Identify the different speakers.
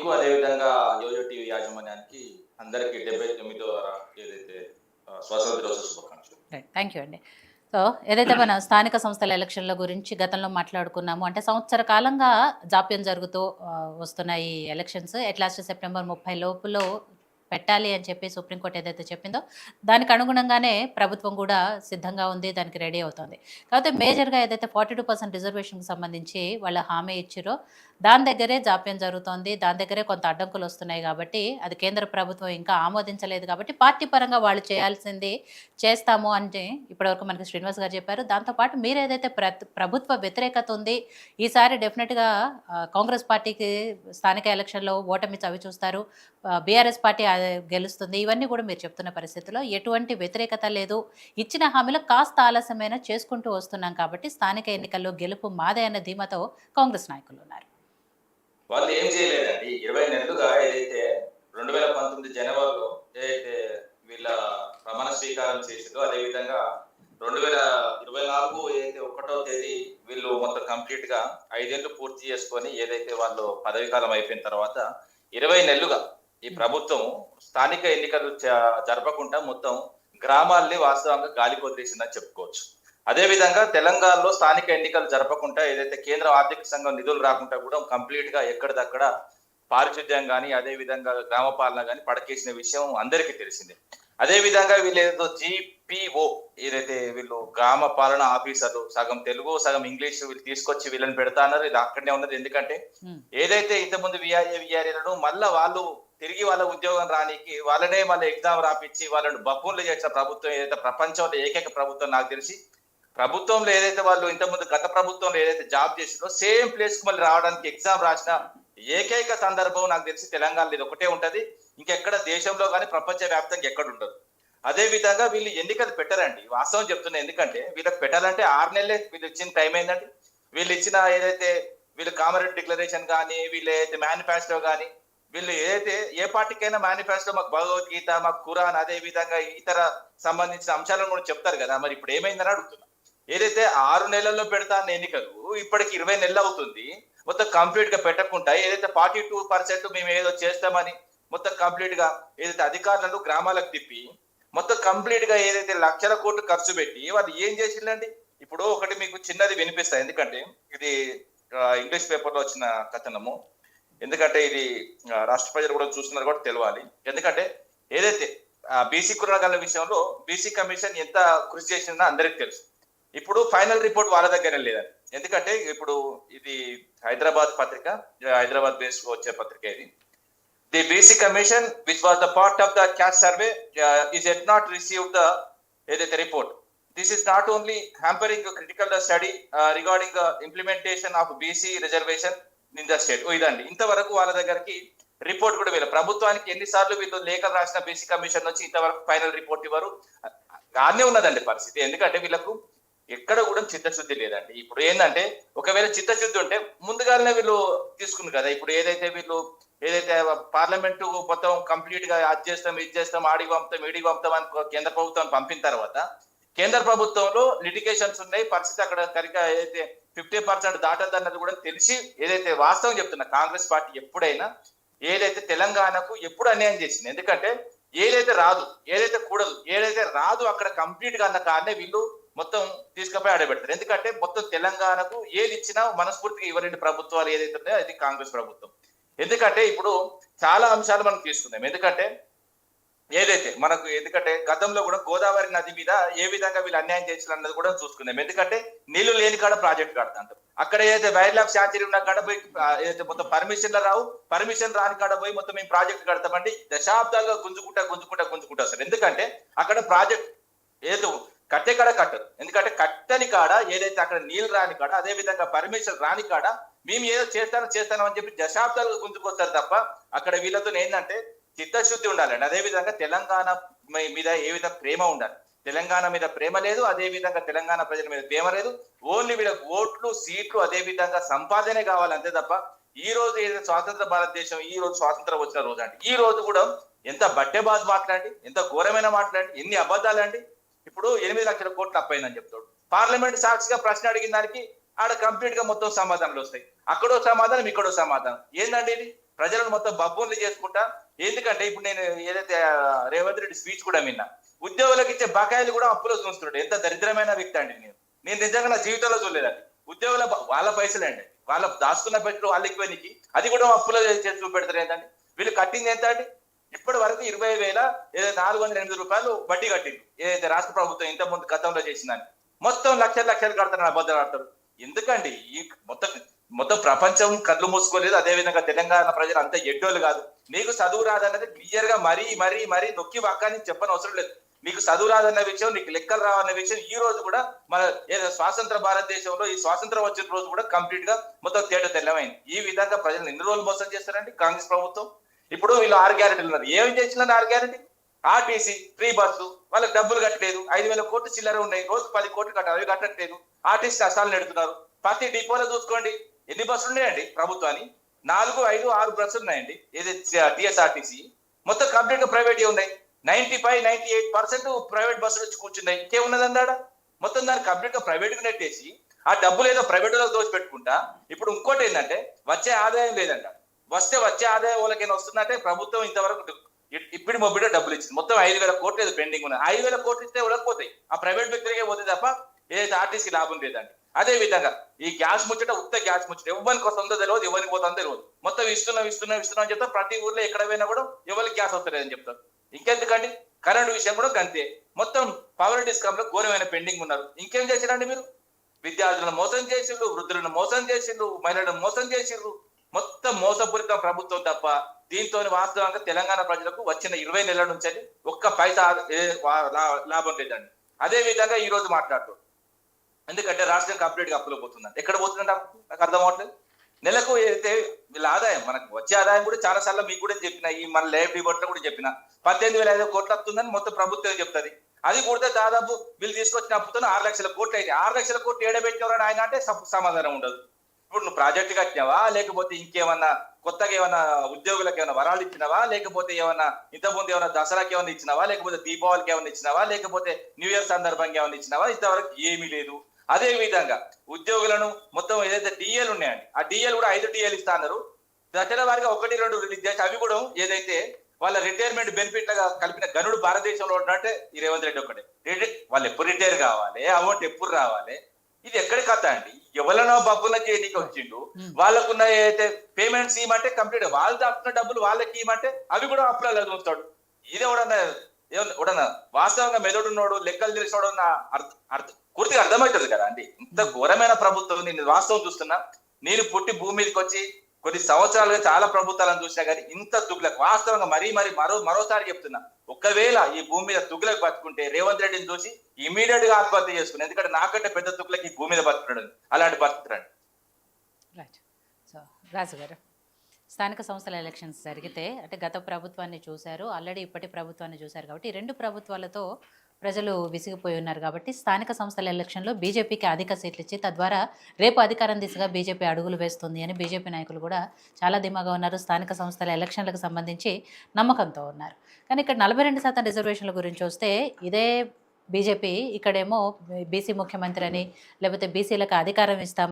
Speaker 1: మీకు అదేవిధంగా yo-yo TV యాజమాన్యానికి అందరికీ 79వ ఏదైతే స్వాతంత్ర దినోత్సవ శుభాకాంక్షలు.
Speaker 2: రైట్. థ్యాంక్ యూ అండి. సో, ఏదైతే మన స్థానిక సంస్థల ఎలక్షన్‌ల గురించి గతంలో మాట్లాడుకున్నామో, అంటే సంవత్సర కాలంగా జాప్యం జరుగుతూ వస్తున్న ఈ ఎలక్షన్స్ ఎట్ లాస్ట్ సెప్టెంబర్ 30 లోపులో పెట్టాలి అని చెప్పి సుప్రీంకోర్టు ఏదైతే చెప్పిందో, దానికి అనుగుణంగానే ప్రభుత్వం కూడా సిద్ధంగా ఉంది. దానికి రెడీ అవుతోంది. కాకపోతే మేజర్‌గా ఏదైతే 42% రిజర్వేషన్‌కి సంబంధించి వాళ్ళు హామీ ఇచ్చిరో, దాని దగ్గరే జాప్యం జరుగుతోంది. దాని దగ్గరే కొంత అడ్డంకులు వస్తున్నాయి కాబట్టి, అది కేంద్ర ప్రభుత్వం ఇంకా ఆమోదించలేదు కాబట్టి, పార్టీ పరంగా వాళ్ళు చేయాల్సింది చేస్తాము అంటే ఇప్పటివరకు మనకి శ్రీనివాస్ గారు చెప్పారు. దాంతో పాటు మీరేదైతే ప్రభుత్వ వ్యతిరేకత ఉంది, ఈసారి డెఫినెట్‌గా కాంగ్రెస్ పార్టీకి స్థానిక ఎలక్షన్‌లో ఓటమి చవిచూస్తారు. బీఆర్ఎస్ పార్టీ గెలుస్తుంది. ఇవన్నీ కూడా మీరు చెప్తున్న పరిస్థితిలో ఎటువంటి వ్యతిరేకత లేదు. ఇచ్చిన హామీలో కాస్త ఆలస్యమైనా చేసుకుంటూ వస్తున్నాం కాబట్టి స్థానిక ఎన్నికల్లో గెలుపు మాదే అన్న ధీమాతో కాంగ్రెస్ నాయకులు ఉన్నారు.
Speaker 1: వాళ్ళు ఏం చేయలేదండి. 20 నెలలుగా ఏదైతే 2019 జనవరిలో ఏదైతే వీళ్ళ ప్రమాణ స్వీకారం చేసిందో, అదేవిధంగా 2024 ఏదైతే 1వ తేదీ వీళ్ళు మొత్తం కంప్లీట్‌గా 5 ఏళ్ళు పూర్తి చేసుకొని ఏదైతే వాళ్ళు పదవీ కాలం అయిపోయిన తర్వాత 20 నెలలుగా ఈ ప్రభుత్వం స్థానిక ఎన్నికలు జరపకుండా మొత్తం గ్రామాల్ని వాస్తవంగా గాలికి వదిలేసిందని చెప్పుకోవచ్చు. అదే విధంగా తెలంగాణలో స్థానిక ఎన్నికలు జరపకుండా ఏదైతే కేంద్ర ఆర్థిక సంఘం నిధులు రాకుండా కూడా కంప్లీట్ గా ఎక్కడిదక్కడ పారిశుద్ధ్యం కానీ అదే విధంగా గ్రామ పాలన కానీ పడకేసిన విషయం అందరికీ తెలిసిందే. అదే విధంగా వీళ్ళు ఏదో జిపిఓ ఏదైతే వీళ్ళు గ్రామ పాలన ఆఫీసర్లు సగం తెలుగు సగం ఇంగ్లీష్ వీళ్ళు తీసుకొచ్చి వీళ్ళని పెడతా అన్నారు. ఇది అక్కడనే ఉన్నది. ఎందుకంటే ఏదైతే ఇంతకుముందు విఆర్ఏలను మళ్ళా వాళ్ళు తిరిగి వాళ్ళ ఉద్యోగం రానికి వాళ్ళనే మళ్ళీ ఎగ్జామ్ రాపిచ్చి వాళ్ళని బఫూన్లు చేసిన ప్రభుత్వం ఏదైతే ప్రపంచంలో ఏకైక ప్రభుత్వం నాకు తెలిసి, ప్రభుత్వంలో ఏదైతే వాళ్ళు ఇంతకుముందు గత ప్రభుత్వంలో ఏదైతే జాబ్ చేసిందో సేమ్ ప్లేస్ కు మళ్ళీ రావడానికి ఎగ్జామ్ రాసిన ఏకైక సందర్భం నాకు తెలిసి తెలంగాణలో ఇది ఒకటే ఉంటది. ఇంకెక్కడ దేశంలో కానీ ప్రపంచ వ్యాప్తంగా ఎక్కడ ఉండదు. అదే విధంగా వీళ్ళు ఎన్నికలు పెట్టారండి. వాస్తవం చెప్తున్నా. ఎందుకంటే వీళ్ళకి పెట్టాలంటే 6 నెలలే వీళ్ళు ఇచ్చిన టైం ఏంటంటే, వీళ్ళు ఇచ్చిన ఏదైతే వీళ్ళు కామన్ డిక్లరేషన్ కానీ వీళ్ళు ఏదైతే మేనిఫెస్టో కానీ వీళ్ళు ఏదైతే ఏ పార్టీకైనా మేనిఫెస్టో మాకు భగవద్గీత మాకు ఖురాన్ అదే విధంగా ఇతర సంబంధించిన అంశాలను కూడా చెప్తారు కదా. మరి ఇప్పుడు ఏమైందని అడుగుతున్నా. ఏదైతే 6 నెలల్లో పెడతా అన్న ఎన్నికలు ఇప్పటికి 20 నెలలు అవుతుంది. మొత్తం కంప్లీట్ గా పెట్టకుండా ఏదైతే 42% మేము ఏదో చేస్తామని మొత్తం కంప్లీట్ గా ఏదైతే అధికారులను గ్రామాలకు తిప్పి మొత్తం కంప్లీట్ గా ఏదైతే లక్షల కోట్లు ఖర్చు పెట్టి వాళ్ళు ఏం చేసిందండి. ఇప్పుడు ఒకటి మీకు చిన్నది వినిపిస్తా. ఎందుకంటే ఇది ఇంగ్లీష్ పేపర్ లో వచ్చిన కథనము. ఎందుకంటే ఇది రాష్ట్ర ప్రజలు కూడా చూస్తున్నారు కూడా తెలవాలి. ఎందుకంటే ఏదైతే బీసీ కులగల విషయంలో బీసీ కమిషన్ ఎంత కృషి చేసిందో అందరికి తెలుసు. ఇప్పుడు ఫైనల్ రిపోర్ట్ వాళ్ళ దగ్గర లేదండి. ఎందుకంటే ఇప్పుడు ఇది హైదరాబాద్ పత్రిక, హైదరాబాద్ బేస్ వచ్చే పత్రిక ఇది. The BC commission which was the part of the cast survey is yet not received the ఏదైతే report. This is not only hampering critical study regarding the implementation of BC reservation in the state. ఇదండి ఇంతవరకు వాళ్ళ దగ్గరికి report కూడా వీళ్ళ ప్రభుత్వానికి ఎన్నిసార్లు వీళ్ళు లేఖలు రాసిన బీసీ కమిషన్ వచ్చి ఇంతవరకు ఫైనల్ రిపోర్ట్ ఇవ్వరు. అనే ఉన్నదండి పరిస్థితి. ఎందుకంటే వీళ్ళకు ఎక్కడ కూడా చిత్తశుద్ధి లేదండి. ఇప్పుడు ఏంటంటే ఒకవేళ చిత్తశుద్ధి ఉంటే ముందుగానే వీళ్ళు తీసుకున్నారు కదా. ఇప్పుడు ఏదైతే పార్లమెంటు మొత్తం కంప్లీట్ గా అది చేస్తాం ఇది చేస్తాం ఆడికి పంపుతాం ఈడికి పంపుతాం అని కేంద్ర ప్రభుత్వం పంపిన తర్వాత కేంద్ర ప్రభుత్వంలో లిటిగేషన్స్ ఉన్నాయి. పరిస్థితి అక్కడ సరిగ్గా ఏదైతే 50% దాటదన్నది కూడా తెలిసి ఏదైతే వాస్తవం చెప్తున్నా, కాంగ్రెస్ పార్టీ ఎప్పుడైనా ఏదైతే తెలంగాణకు ఎప్పుడు అన్యాయం చేసింది. ఎందుకంటే ఏదైతే రాదు ఏదైతే కూడదు ఏదైతే రాదు అక్కడ కంప్లీట్ గా అన్న కారణే వీళ్ళు మొత్తం తీసుకుపోయి ఆడబెడతారు. ఎందుకంటే మొత్తం తెలంగాణకు ఏది ఇచ్చినా మనస్ఫూర్తిగా ఇవ్వలేని ప్రభుత్వాలు ఏదైతే ఉన్నాయో అది కాంగ్రెస్ ప్రభుత్వం. ఎందుకంటే ఇప్పుడు చాలా అంశాలు మనం తీసుకుందాం. ఎందుకంటే గతంలో కూడా గోదావరి నది మీద ఏ విధంగా వీళ్ళు అన్యాయం చేసిన అన్నది కూడా చూసుకుందాం. ఎందుకంటే నీళ్లు లేని కాడ ప్రాజెక్ట్ కడతాంటారు. అక్కడ ఏదైతే వైల్డ్ లైఫ్ శాంచురీ ఉన్న కాడ పోయి ఏదైతే మొత్తం పర్మిషన్లు రావు, పర్మిషన్ రాని కాడ పోయి మొత్తం మేము ప్రాజెక్ట్ కడతామండి దశాబ్దాలుగా గుంజుకుంటా వస్తారు. ఎందుకంటే అక్కడ ప్రాజెక్ట్ ఏదో కట్టే కాడ కట్టరు. ఎందుకంటే కట్టని కాడ ఏదైతే అక్కడ నీళ్ళు రాని కాడ అదే విధంగా పర్మిషన్ రాని కాడ మేము ఏదో చేస్తాను అని చెప్పి దశాబ్దాలుగా గుంజుకొస్తారు తప్ప అక్కడ వీళ్ళతో ఏంటంటే చిత్తశుద్ధి ఉండాలండి. అదే విధంగా తెలంగాణ మీద ఏ విధంగా ప్రేమ ఉండాలి. తెలంగాణ మీద ప్రేమ లేదు, అదే విధంగా తెలంగాణ ప్రజల మీద ప్రేమ లేదు. ఓన్లీ వీళ్ళకి ఓట్లు సీట్లు అదే విధంగా సంపాదనే కావాలి అంతే తప్ప ఈ రోజు ఏదైతే స్వాతంత్ర భారతదేశం ఈ రోజు స్వాతంత్రం వచ్చిన రోజు అండి, ఈ రోజు కూడా ఎంత బట్టెబాజ్ మాట్లాడి ఎంత ఘోరమైన మాట్లాడి ఎన్ని అబద్ధాలండి. ఇప్పుడు 8 లక్షల కోట్లు అప్పైందని చెప్తాడు. పార్లమెంట్ సాక్షిగా ప్రశ్న అడిగిన దానికి ఆడ కంప్లీట్ గా మొత్తం సమాధానాలు వస్తాయి. అక్కడో సమాధానం ఇక్కడో సమాధానం. ఏందండి ఇది? ప్రజలను మొత్తం బబ్బుల్ని చేసుకుంటా. ఎందుకంటే ఇప్పుడు నేను ఏదైతే రేవంత్ రెడ్డి స్పీచ్ కూడా విన్నా, ఉద్యోగులకు ఇచ్చే బకాయిలు కూడా అప్పులో చూస్తున్నాడు. ఎంత దరిద్రమైన వ్యక్తి అండి. నేను నిజంగా నా జీవితంలో చూడలేదండి. ఉద్యోగుల వాళ్ళ పైసలే అండి, వాళ్ళ దాచుకున్న పెట్టులు వాళ్ళకి పోయినకి అది కూడా అప్పులో చేసి చూపెడతారు ఏంటండి. వీళ్ళు కట్టింది ఎంత అండి? ఇప్పటి వరకు 20,000 ఏదో 408 రూపాయలు వడ్డీ కట్టింది ఏదైతే రాష్ట్ర ప్రభుత్వం ఇంత ముందు గతంలో చేసిందని. మొత్తం లక్షలు లక్షలు కడతారు, అబద్ధాలు ఆడతారు. ఎందుకండి ఈ మొత్తం మొత్తం ప్రపంచం కళ్ళు మూసుకోలేదు. అదే విధంగా తెలంగాణ ప్రజలు అంతా ఎడ్డోళ్ళు కాదు. మీకు చదువు రాదన్నది క్లియర్ గా మరీ మరీ మరీ నొక్కి వక్కని చెప్పని అవసరం లేదు. మీకు చదువు రాదన్న విషయం, నీకు లెక్కలు రావన్న విషయం ఈ రోజు కూడా మన ఏదో స్వాతంత్ర భారతదేశంలో ఈ స్వాతంత్రం వచ్చిన రోజు కూడా కంప్లీట్ గా మొత్తం తేట తెల్లమైంది. ఈ విధంగా ప్రజలు ఎన్ని రోజులు మోసం చేస్తారండి కాంగ్రెస్ ప్రభుత్వం. ఇప్పుడు వీళ్ళు 6 గ్యారెంటీలు ఉన్నారు. ఏమి చేసినా 6 గ్యారెంటీ. ఆర్టీసీ ఫ్రీ బస్సు, వాళ్ళకి డబ్బులు కట్టలేదు. 5,000 కోట్లు చిల్లర ఉన్నాయి, రోజు 10 కోట్లు కట్టాలి, అవి కట్టట్లేదు. ఆర్టీసీ నష్టాలు నెడుతున్నారు. ప్రతి డిపోలో చూసుకోండి ఎన్ని బస్సులు ఉన్నాయండి ప్రభుత్వాన్ని. 4, 5, 6 బస్సులు ఉన్నాయండి ఏదైతే టిఎస్ఆర్టీసీ. మొత్తం కంప్లీట్ గా ప్రైవేట్ ఉన్నాయి. 95, 98% ప్రైవేట్ బస్సులు వచ్చి కూర్చున్నాయి. ఇంకేమున్నది అందాడ? మొత్తం దాన్ని కంప్లీట్ గా ప్రైవేట్ గా నెట్టేసి ఆ డబ్బులు ఏదో ప్రైవేట్ లో దోచి పెట్టుకుంటా. ఇప్పుడు ఇంకోటి ఏంటంటే వచ్చే ఆదాయం లేదంట. వచ్చే ఆదాయం వాళ్ళకైనా వస్తుందంటే ప్రభుత్వం ఇంతవరకు ఇప్పుడు మొబిలో డబ్బులు ఇచ్చింది. మొత్తం 5,000 కోట్లు ఏదో పెండింగ్ ఉన్నాయి. 5,000 కోట్లు ఇస్తే ఉడకపోతాయి, ఆ ప్రైవేట్ వ్యక్తులకే పోతే తప్ప ఏదైతే ఆర్టీసీ లాభం లేదండి. అదే విధంగా ఈ గ్యాస్ ముచ్చట ఉత్త గ్యాస్ ముచ్చట ఎవరికి వస్తుందో తెలియదు, ఎవరికి పోతుందో తెలియదు. మొత్తం ఇస్తున్నాం అని చెప్తారు. ప్రతి ఊర్లో ఎక్కడ పోయినా కూడా ఎవరికి గ్యాస్ వస్తలేదని చెప్తారు. ఇంకెందుకండి కరెంట్ విషయం కూడా గంతే. మొత్తం పవర్ డిస్కామ్ లో ఘోరమైన పెండింగ్ ఉన్నారు. ఇంకేం చేశారండి మీరు? విద్యార్థులను మోసం చేసిండ్రు, వృద్ధులను మోసం చేసిండ్రు, మహిళలను మోసం చేసిండ్రు. మొత్తం మోసపూరిత ప్రభుత్వం తప్ప దీంతో వాస్తవంగా తెలంగాణ ప్రజలకు వచ్చిన 20 నెలల నుంచి ఒక్క పైసా లాభం లేదండి. అదే విధంగా ఈ రోజు మాట్లాడుతూ, ఎందుకంటే రాష్ట్రం కంప్లీట్ గా అప్పులో పోతుందండి. ఎక్కడ పోతుందంటే నాకు అర్థం అవట్లేదు. నెలకు అయితే వీళ్ళ ఆదాయం, మనకు వచ్చే ఆదాయం కూడా చాలా సార్లు మీకు కూడా చెప్పిన, ఈ మన లైఫ్ డిబోట్ లో కూడా చెప్పిన 18,500 కోట్లు వస్తుందని మొత్తం ప్రభుత్వం చెప్తుంది. అది కూడా దాదాపు వీళ్ళు తీసుకొచ్చిన అప్పుతో 6 లక్షల కోట్లు అయితే 6 లక్షల కోట్లు ఏడబెట్టినవరా ఆయన అంటే సమాధానం ఉండదు. ఇప్పుడు నువ్వు ప్రాజెక్ట్ కట్టినావా, లేకపోతే ఇంకేమన్నా కొత్తగా ఏమన్నా ఉద్యోగులకు ఏమైనా వరాలు ఇచ్చినావా, లేకపోతే ఏమన్నా ఇంతకుముందు ఏమైనా దసరాకి ఏమైనా ఇచ్చినావా, లేకపోతే దీపావళికి ఏమైనా ఇచ్చినావా, లేకపోతే న్యూ ఇయర్ సందర్భంగా ఏమైనా ఇచ్చినావా? ఇంతవరకు ఏమీ లేదు. అదే విధంగా ఉద్యోగులను మొత్తం ఏదైతే డిఎల్ ఉన్నాయండి, ఆ డిఎల్ కూడా 5 డిఎల్ ఇస్తా అన్నారు. దశల వారిగా 1, 2 రిలీజ్ చేసి అవి కూడా ఏదైతే వాళ్ళ రిటైర్మెంట్ బెనిఫిట్ లాగా కలిపిన గనుడు భారతదేశంలో ఉన్నట్టే ఈ రేవంత్ రెడ్డి ఒకటే. వాళ్ళు ఎప్పుడు రిటైర్ కావాలి, అమౌంట్ ఎప్పుడు రావాలి, ఇది ఎక్కడి కథ అండి? ఎవరినో బబ్బుల చేయడానికి వచ్చిండు. వాళ్ళకున్న ఏదైతే పేమెంట్స్ ఇవ్వమంటే కంప్లీట్ వాళ్ళు దాటున్న డబ్బులు వాళ్ళకి ఇవ్వమంటే అవి కూడా అప్పులలో చూస్తాడు. ఇది ఎవడన్నా వాస్తవంగా మెదడున్నోడు, లెక్కలు తెలిసినోడు పూర్తిగా అర్థమవుతుంది కదా అండి. ఇంత ఘోరమైన ప్రభుత్వం. నేను వాస్తవం చూస్తున్నా. నేను పుట్టి భూమి మీదకి వచ్చి కొన్ని సంవత్సరాలుగా చాలా ప్రభుత్వాలను చూసినా కానీ ఇంత తుగ్లక్ వాస్తవంగా మరోసారి చెప్తున్నా, ఒకవేళ ఈ భూమి మీద తుగ్లక్ బతుకుంటే రేవంత్ రెడ్డిని చూసి ఇమీడియట్ గా ఆత్మహత్య చేసుకుని, ఎందుకంటే నాకంటే పెద్ద తుగ్లక్ ఈ భూమి మీద బతుకుతాడు. అలాంటి బతుకుతాడు.
Speaker 2: రైట్. సో రాజు గారు, స్థానిక సంస్థల ఎలక్షన్స్ జరిగితే అంటే గత ప్రభుత్వాన్ని చూశారు, ఆల్రెడీ ఇప్పటి ప్రభుత్వాన్ని చూశారు కాబట్టి ఈ 2 ప్రభుత్వాలతో ప్రజలు విసిగిపోయి ఉన్నారు కాబట్టి స్థానిక సంస్థల ఎలక్షన్లో బీజేపీకి అధిక సీట్లు ఇచ్చి తద్వారా రేపు అధికారం దిశగా బీజేపీ అడుగులు వేస్తుంది అని బీజేపీ నాయకులు కూడా చాలా ధీమాగా ఉన్నారు. స్థానిక సంస్థల ఎలక్షన్లకు సంబంధించి నమ్మకంతో ఉన్నారు. కానీ ఇక్కడ 42% రిజర్వేషన్ల గురించి వస్తే ఇదే బీజేపీ ఇక్కడేమో బీసీ ముఖ్యమంత్రి అని, లేకపోతే బీసీలకు అధికారం ఇస్తాం